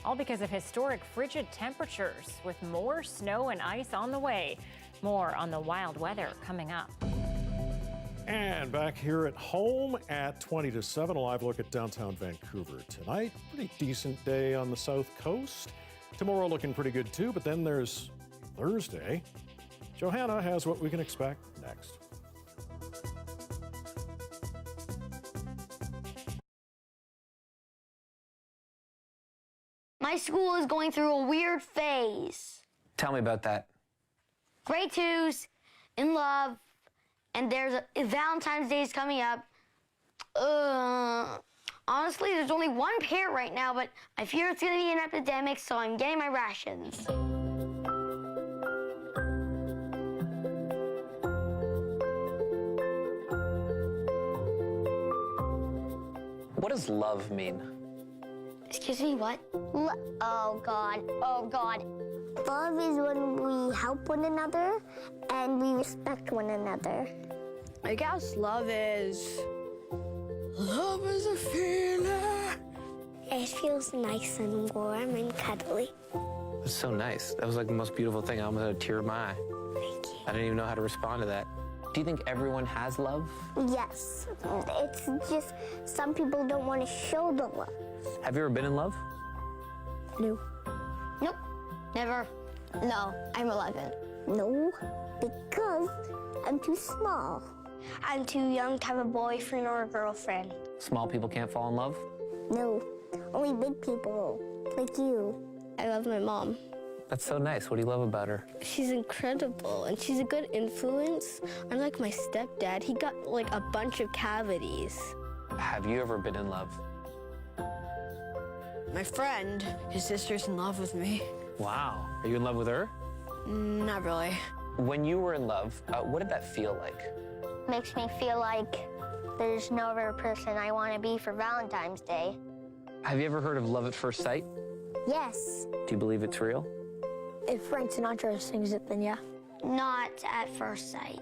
all because of historic frigid temperatures, with more snow and ice on the way. More on the wild weather coming up. And back here at home at 20 to 7, a live look at downtown Vancouver tonight. Pretty decent day on the south coast. Tomorrow looking pretty good too, but then there's Thursday. Johanna has what we can expect next. My school is going through a weird phase. Tell me about that. Grade 2's in love, and there's Valentine's Day is coming up. Honestly, there's only one pair right now, but I fear it's gonna be an epidemic, so I'm getting my rations. What does love mean? Excuse me, what? Oh, God. Oh, God. Love is when we help one another and we respect one another. I guess love is a feeling. It feels nice and warm and cuddly. That's so nice. That was like the most beautiful thing. I almost had a tear in my eye. Thank you. I didn't even know how to respond to that. Do you think everyone has love? Yes. It's just some people don't want to show the love. Have you ever been in love? No. Nope. Never. No, I'm 11. No, because I'm too small. I'm too young to have a boyfriend or a girlfriend. Small people can't fall in love? No, only big people, like you. I love my mom. That's so nice. What do you love about her? She's incredible, and she's a good influence. Unlike my stepdad, he got like a bunch of cavities. Have you ever been in love? My friend, his sister's in love with me. Wow. Are you in love with her? Not really. When you were in love, what did that feel like? Makes me feel like there's no other person I want to be for Valentine's Day. Have you ever heard of love at first sight? Yes. Do you believe it's real? If Frank Sinatra sings it, then yeah. Not at first sight.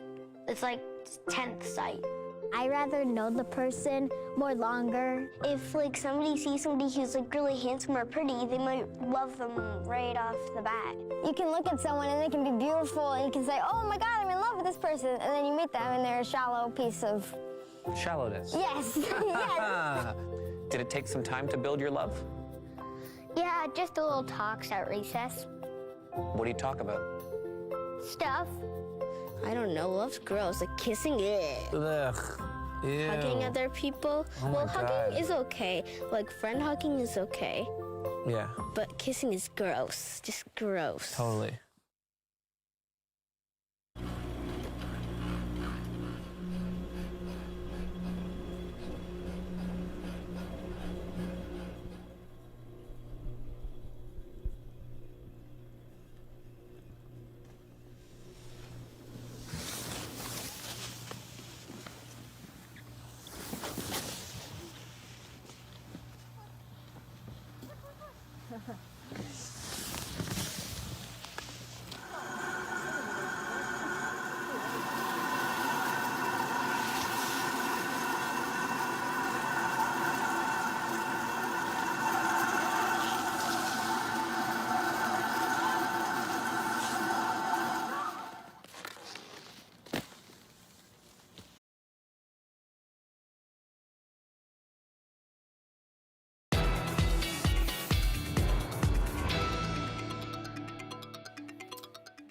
It's like 10th sight. I rather know the person more longer. If like somebody sees somebody who's like really handsome or pretty, they might love them right off the bat. You can look at someone and they can be beautiful and you can say, oh my God, I'm in love with this person. And then you meet them and they're a shallow piece of... Shallowness. Yes, yes. Did it take some time to build your love? Yeah, just a little talks at recess. What do you talk about? Stuff. I don't know, love's gross. Like kissing it. Ugh. Ew. Hugging other people. Oh well, my hugging God. is okay. Like friend hugging is okay. Yeah. But kissing is gross. Just gross. Totally.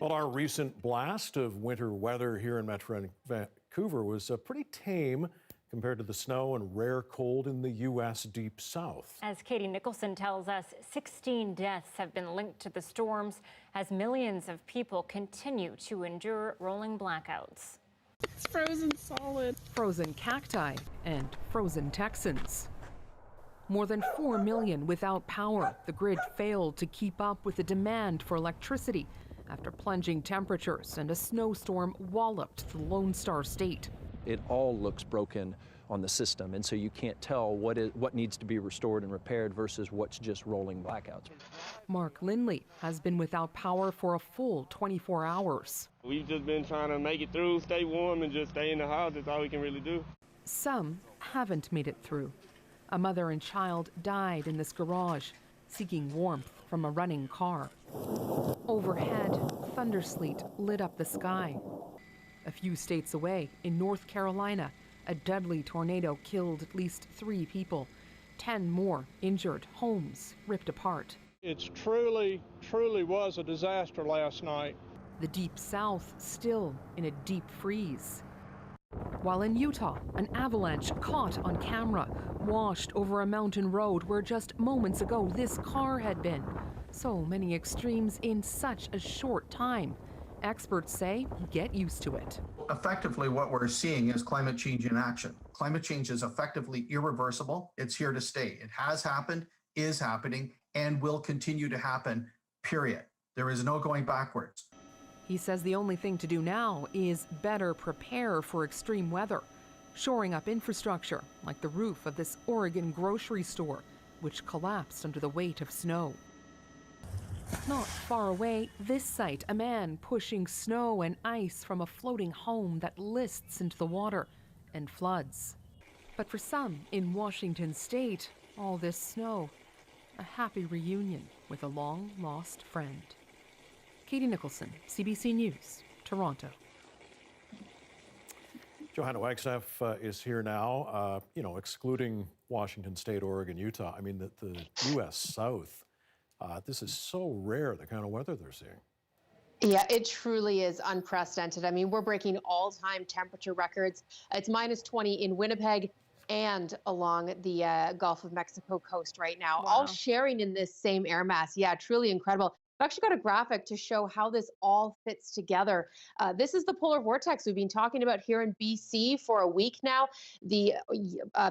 Well, our recent blast of winter weather here in Metro Vancouver was pretty tame compared to the snow and rare cold in the U.S. deep south. As Katie Nicholson tells us, 16 deaths have been linked to the storms as millions of people continue to endure rolling blackouts. It's frozen solid. Frozen cacti and frozen Texans. More than 4 million without power. The grid failed to keep up with the demand for electricity after plunging temperatures and a snowstorm walloped the Lone Star State. It all looks broken on the system, and so you can't tell what needs to be restored and repaired versus what's just rolling blackouts. Mark Lindley has been without power for a full 24 hours. We've just been trying to make it through, stay warm, and just stay in the house. That's all we can really do. Some haven't made it through. A mother and child died in this garage, seeking warmth from a running car. Overhead, thundersleet lit up the sky. A few states away, in North Carolina, a deadly tornado killed at least 3 people. 10 more injured, homes ripped apart. It truly was a disaster last night. The deep south still in a deep freeze. While in Utah, an avalanche caught on camera, washed over a mountain road where just moments ago this car had been. So many extremes in such a short time. Experts say, get used to it. Effectively, what we're seeing is climate change in action. Climate change is effectively irreversible. It's here to stay. It has happened, is happening, and will continue to happen, period. There is no going backwards. He says the only thing to do now is better prepare for extreme weather, shoring up infrastructure like the roof of this Oregon grocery store, which collapsed under the weight of snow. Not far away, this site, a man pushing snow and ice from a floating home that lists into the water and floods. But for some in Washington state, all this snow, a happy reunion with a long-lost friend. Katie Nicholson, CBC News, Toronto. Johanna Wagstaffe is here now, excluding Washington State, Oregon, Utah. I mean, the U.S. South, this is so rare, the kind of weather they're seeing. Yeah, it truly is unprecedented. I mean, we're breaking all-time temperature records. It's minus 20 in Winnipeg and along the Gulf of Mexico coast right now, all sharing in this same air mass. Yeah, truly incredible. I've actually got a graphic to show how this all fits together. This is the polar vortex we've been talking about here in BC for a week now. The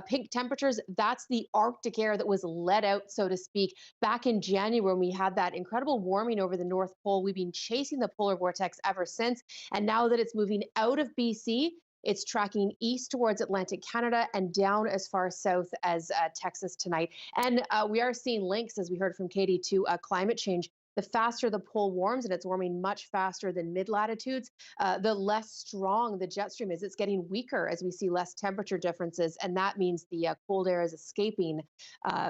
pink temperatures, that's the Arctic air that was let out, so to speak, back in January when we had that incredible warming over the North Pole. We've been chasing the polar vortex ever since. And now that it's moving out of BC, it's tracking east towards Atlantic Canada and down as far south as Texas tonight. And we are seeing links, as we heard from Katie, to climate change. The faster the pole warms, and it's warming much faster than mid-latitudes, the less strong the jet stream is. It's getting weaker as we see less temperature differences, and that means the cold air is escaping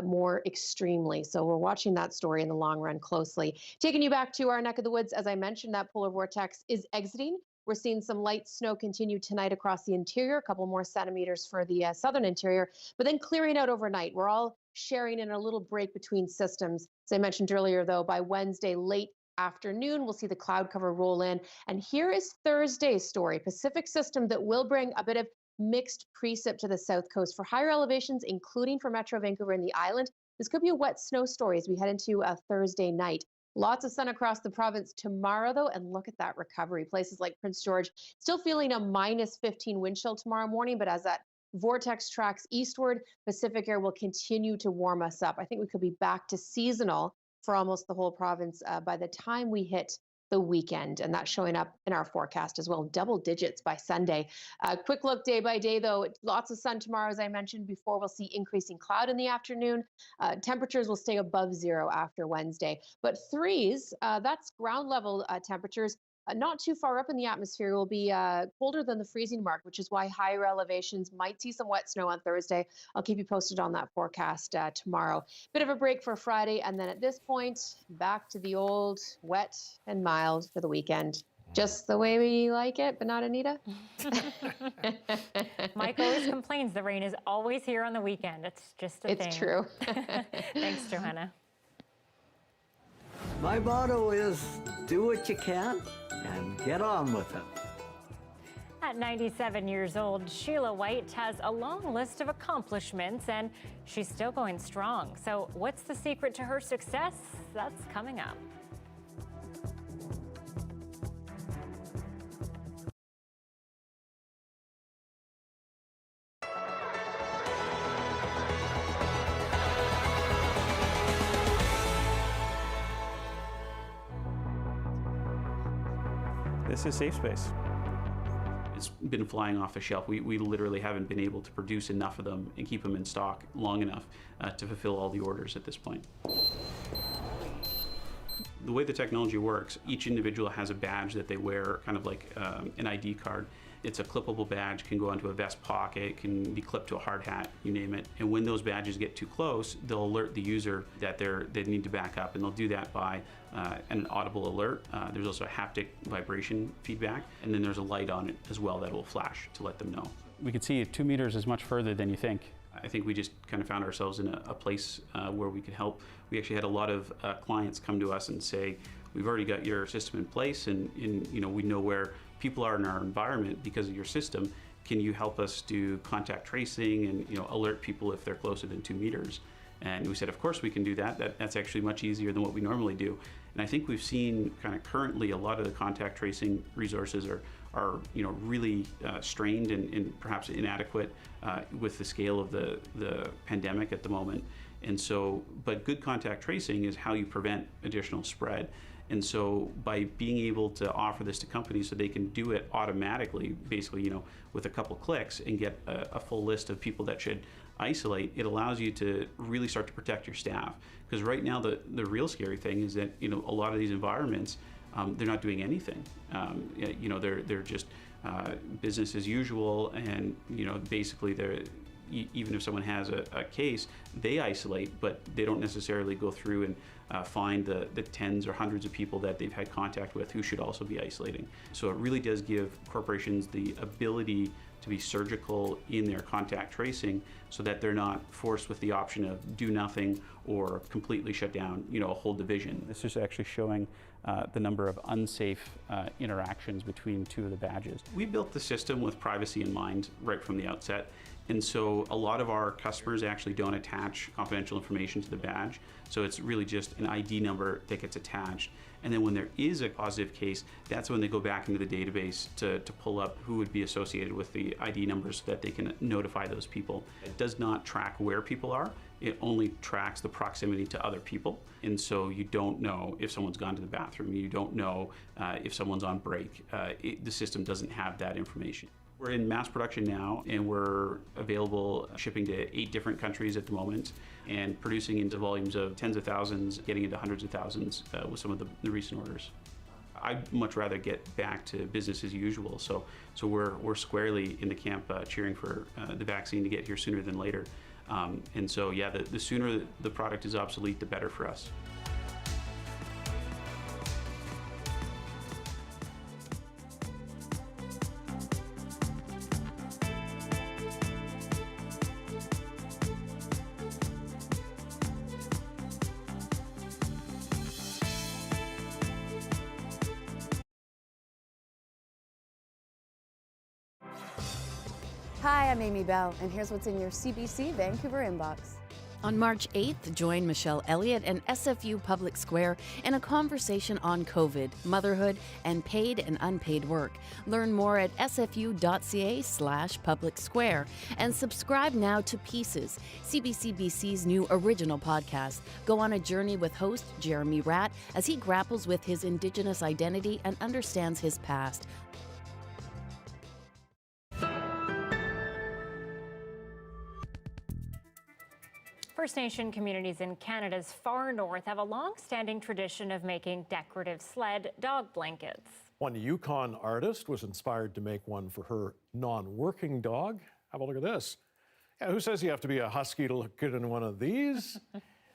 more extremely. So we're watching that story in the long run closely. Taking you back to our neck of the woods, as I mentioned, that polar vortex is exiting. We're seeing some light snow continue tonight across the interior, a couple more centimeters for the southern interior, but then clearing out overnight. We're all sharing in a little break between systems. As I mentioned earlier, though, by Wednesday late afternoon, we'll see the cloud cover roll in. And here is Thursday's story, Pacific system that will bring a bit of mixed precip to the south coast for higher elevations, including for Metro Vancouver and the island. This could be a wet snow story as we head into Thursday night. Lots of sun across the province tomorrow, though, and look at that recovery. Places like Prince George still feeling a minus 15 wind chill tomorrow morning, but as that vortex tracks eastward, Pacific air will continue to warm us up. I think we could be back to seasonal for almost the whole province by the time we hit the weekend, and that's showing up in our forecast as well, double digits by Sunday. Quick look day by day, though, lots of sun tomorrow, as I mentioned before. We'll see increasing cloud in the afternoon. Temperatures will stay above 0 after Wednesday, but 3s, that's ground level temperatures. Not too far up in the atmosphere will be colder than the freezing mark, which is why higher elevations might see some wet snow on Thursday. I'll keep you posted on that forecast tomorrow. Bit of a break for Friday, and then at this point, back to the old wet and mild for the weekend. Just the way we like it, but not Anita. Mike always complains the rain is always here on the weekend. It's just a thing. It's true. Thanks, Johanna. My motto is do what you can and get on with it. At 97 years old, Sheila White has a long list of accomplishments and she's still going strong. So what's the secret to her success? That's coming up. This is Safe Space. It's been flying off the shelf. We literally haven't been able to produce enough of them and keep them in stock long enough to fulfill all the orders at this point. The way the technology works, each individual has a badge that they wear, kind of like an ID card. It's a clippable badge, can go onto a vest pocket, can be clipped to a hard hat, you name it. And when those badges get too close, they'll alert the user that they need to back up, and they'll do that by an audible alert. There's also a haptic vibration feedback, and then there's a light on it as well that will flash to let them know. We could see 2 meters is much further than you think. I think we just kind of found ourselves in a place where we could help. We actually had a lot of clients come to us and say, we've already got your system in place, and you know, we know where people are in our environment because of your system. Can you help us do contact tracing and, you know, alert people if they're closer than 2 meters? And we said, of course we can do that. That's actually much easier than what we normally do. And I think we've seen kind of currently a lot of the contact tracing resources are you know, really strained and perhaps inadequate with the scale of the pandemic at the moment. And so, but good contact tracing is how you prevent additional spread. And so by being able to offer this to companies so they can do it automatically, basically, you know, with a couple clicks and get a full list of people that should isolate, it allows you to really start to protect your staff. Because right now the real scary thing is that, you know, a lot of these environments, they're not doing anything. You know, they're just business as usual, and, you know, basically even if someone has a case, they isolate, but they don't necessarily go through and find the tens or hundreds of people that they've had contact with who should also be isolating. So it really does give corporations the ability to be surgical in their contact tracing so that they're not forced with the option of do nothing or completely shut down, you know, a whole division. This is actually showing the number of unsafe interactions between 2 of the badges. We built the system with privacy in mind right from the outset. And so a lot of our customers actually don't attach confidential information to the badge. So it's really just an ID number that gets attached. And then when there is a positive case, that's when they go back into the database to pull up who would be associated with the ID numbers so that they can notify those people. It does not track where people are. It only tracks the proximity to other people. And so you don't know if someone's gone to the bathroom. You don't know if someone's on break. The system doesn't have that information. We're in mass production now, and we're available shipping to 8 different countries at the moment and producing into volumes of tens of thousands, getting into hundreds of thousands with some of the recent orders. I'd much rather get back to business as usual, so we're squarely in the camp cheering for the vaccine to get here sooner than later. And so, yeah, the sooner the product is obsolete, the better for us. Hi, I'm Amy Bell, and here's what's in your CBC Vancouver inbox. On March 8th, join Michelle Elliott and SFU Public Square in a conversation on COVID, motherhood, and paid and unpaid work. Learn more at sfu.ca/public square and subscribe now to Pieces, CBC-BC's new original podcast. Go on a journey with host Jeremy Ratt as he grapples with his Indigenous identity and understands his past. First Nation communities in Canada's far north have a long-standing tradition of making decorative sled dog blankets. One Yukon artist was inspired to make one for her non-working dog. Have a look at this. Yeah, who says you have to be a husky to look good in one of these?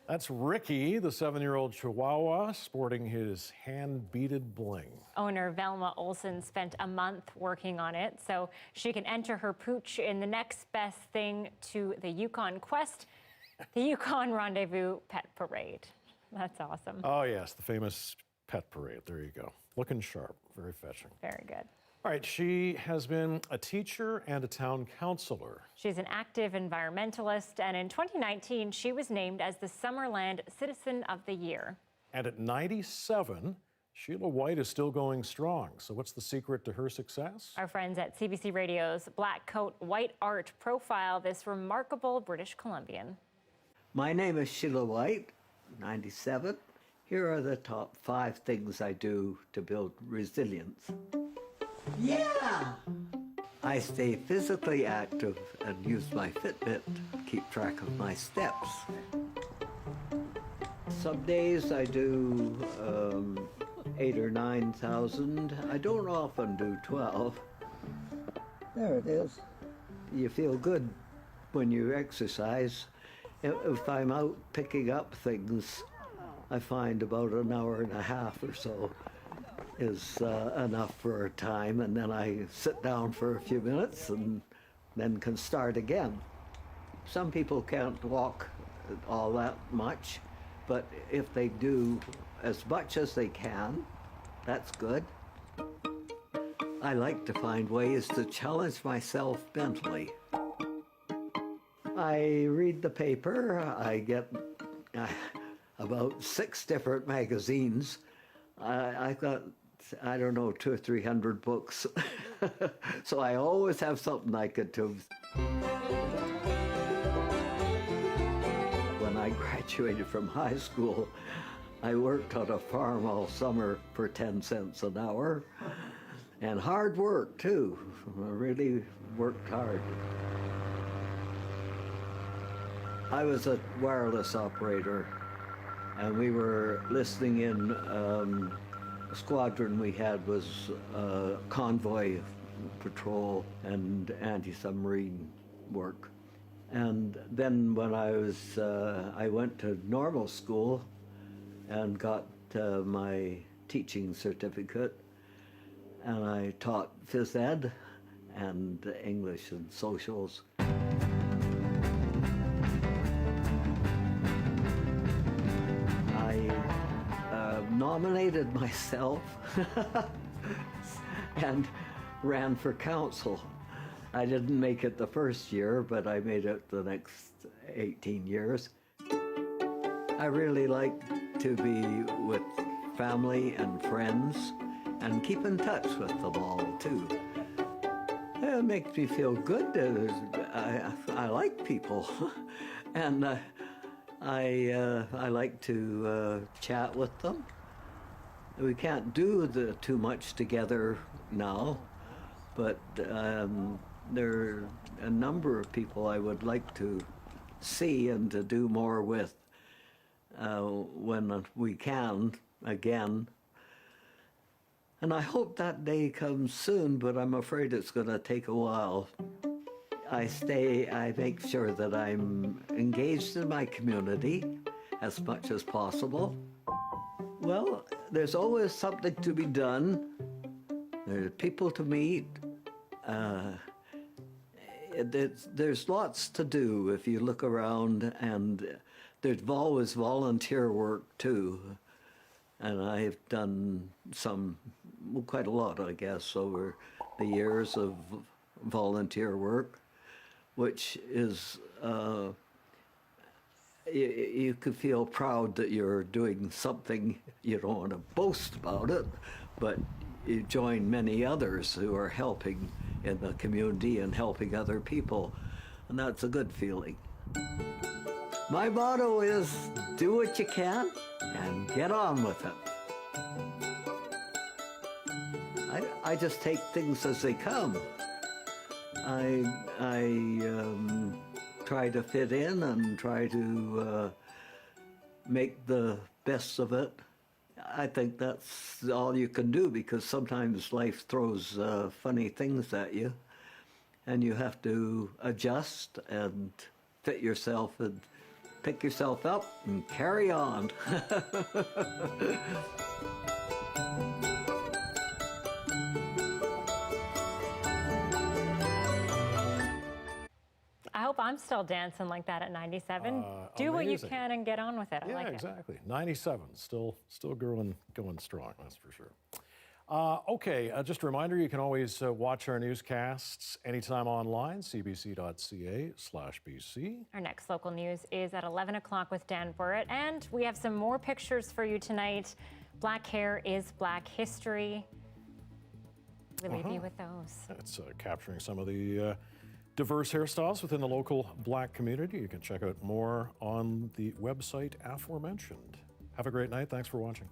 That's Ricky, the 7-year-old Chihuahua, sporting his hand-beaded bling. Owner Velma Olson spent a month working on it so she can enter her pooch in the next best thing to the Yukon Quest, the Yukon Rendezvous Pet Parade. That's awesome. Oh, yes, the famous pet parade. There you go. Looking sharp. Very fetching. Very good. All right, she has been a teacher and a town councilor. She's an active environmentalist, and in 2019, she was named as the Summerland Citizen of the Year. And at 97, Sheila White is still going strong. So what's the secret to her success? Our friends at CBC Radio's Black Coat, White Art profile this remarkable British Columbian. My name is Sheila White, 97. Here are the top 5 things I do to build resilience. Yeah! I stay physically active and use my Fitbit to keep track of my steps. Some days I do 8,000 or 9,000. I don't often do 12. There it is. You feel good when you exercise. If I'm out picking up things, I find about an hour and a half or so is enough for a time, and then I sit down for a few minutes and then can start again. Some people can't walk all that much, but if they do as much as they can, that's good. I like to find ways to challenge myself mentally. I read the paper. I get about 6 different magazines. I've got, I don't know, 200 or 300 books. So I always have something I could do. When I graduated from high school, I worked on a farm all summer for 10 cents an hour. And hard work, too. I really worked hard. I was a wireless operator, and we were listening in. The squadron we had was convoy patrol and anti-submarine work. And then when I went to normal school and got my teaching certificate, and I taught phys ed and English and socials. Nominated myself and ran for council. I didn't make it the first year, but I made it the next 18 years. I really like to be with family and friends and keep in touch with them all, too. It makes me feel good. I like people. And I like to chat with them. We can't do too much together now, but there are a number of people I would like to see and to do more with when we can again. And I hope that day comes soon, but I'm afraid it's going to take a while. I make sure that I'm engaged in my community as much as possible. Well, there's always something to be done. There's people to meet. There's lots to do if you look around, and there's always volunteer work too. And I've done quite a lot, I guess, over the years of volunteer work, which is, you could feel proud that you're doing something. You don't want to boast about it, but you join many others who are helping in the community and helping other people, and that's a good feeling. My motto is, do what you can and get on with it. I just take things as they come. I try to fit in and try to make the best of it. I think that's all you can do, because sometimes life throws funny things at you, and you have to adjust and fit yourself and pick yourself up and carry on. I hope I'm still dancing like that at 97. Do what you amazing. can and get on with it. I Yeah, like it. exactly. 97, still going strong, that's for sure. Okay, just a reminder, you can always watch our newscasts anytime online, cbc.ca/BC. Our next local news is at 11 o'clock with Dan Burrett, and we have some more pictures for you tonight. Black hair is Black history. We leave you with those. It's capturing some of the diverse hairstyles within the local Black community. You can check out more on the website aforementioned. Have a great night. Thanks for watching.